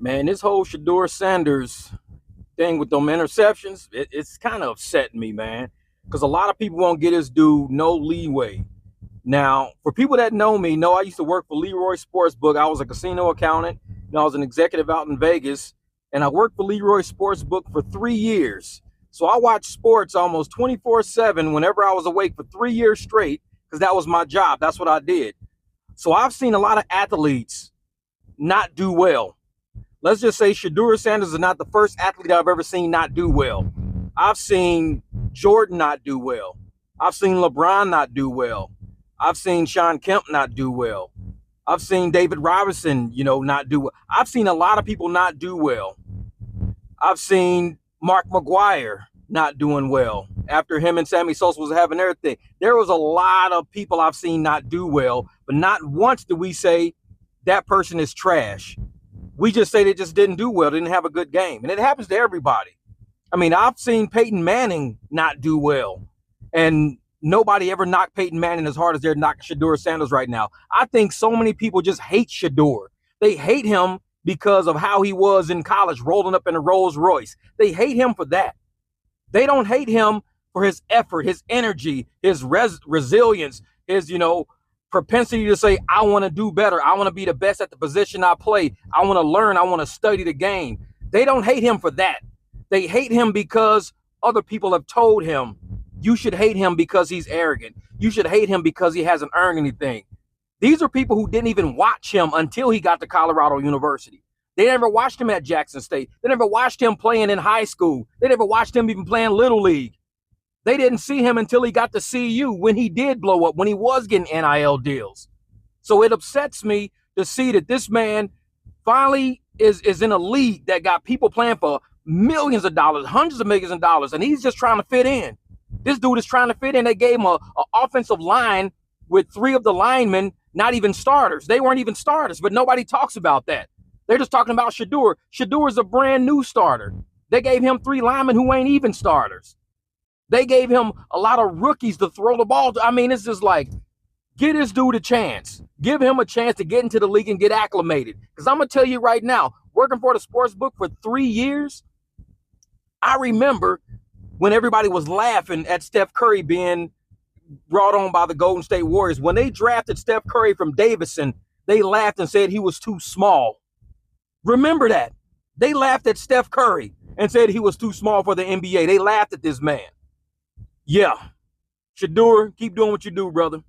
Man, this whole Shedeur Sanders thing with them interceptions, it's kind of upsetting me, man. Because a lot of people won't get this dude no leeway. Now, for people that know me, know I used to work for Leroy Sportsbook. I was a casino accountant. I was an executive out in Vegas, and I worked for Leroy Sportsbook for 3 years. So I watched sports almost 24/7 whenever I was awake for 3 years straight, because that was my job. That's what I did. So I've seen a lot of athletes not do well. Let's just say Shedeur Sanders is not the first athlete I've ever seen not do well. I've seen Jordan not do well. I've seen LeBron not do well. I've seen Sean Kemp not do well. I've seen David Robinson, not do well. I've seen a lot of people not do well. I've seen Mark McGuire not doing well after him and Sammy Sosa was having their thing. There was a lot of people I've seen not do well, but not once do we say that person is trash. We just say they just didn't do well, didn't have a good game. And it happens to everybody. I mean, I've seen Peyton Manning not do well. And nobody ever knocked Peyton Manning as hard as they're knocking Shedeur Sanders right now. I think so many people just hate Shedeur. They hate him because of how he was in college, rolling up in a Rolls Royce. They hate him for that. They don't hate him for his effort, his energy, his resilience, his, propensity to say, I want to do better. I want to be the best at the position I play. I want to learn. I want to study the game. They don't hate him for that. They hate him because other people have told him, you should hate him because he's arrogant. You should hate him because he hasn't earned anything. These are people who didn't even watch him until he got to Colorado University. They never watched him at Jackson State. They never watched him playing in high school. They never watched him even playing Little League. They didn't see him until he got to CU, when he did blow up, when he was getting NIL deals. So it upsets me to see that this man finally is in a league that got people playing for millions of dollars, hundreds of millions of dollars, and he's just trying to fit in. This dude is trying to fit in. They gave him an offensive line with 3 of the linemen not even starters. They weren't even starters, but nobody talks about that. They're just talking about Shedeur. Shedeur is a brand new starter. They gave him 3 linemen who ain't even starters. They gave him a lot of rookies to throw the ball to. I mean, it's just like, give this dude a chance. Give him a chance to get into the league and get acclimated. Because I'm going to tell you right now, working for the sports book for 3 years, I remember when everybody was laughing at Steph Curry being brought on by the Golden State Warriors. When they drafted Steph Curry from Davidson, they laughed and said he was too small. Remember that. They laughed at Steph Curry and said he was too small for the NBA. They laughed at this man. Yeah. Shedeur, keep doing what you do, brother.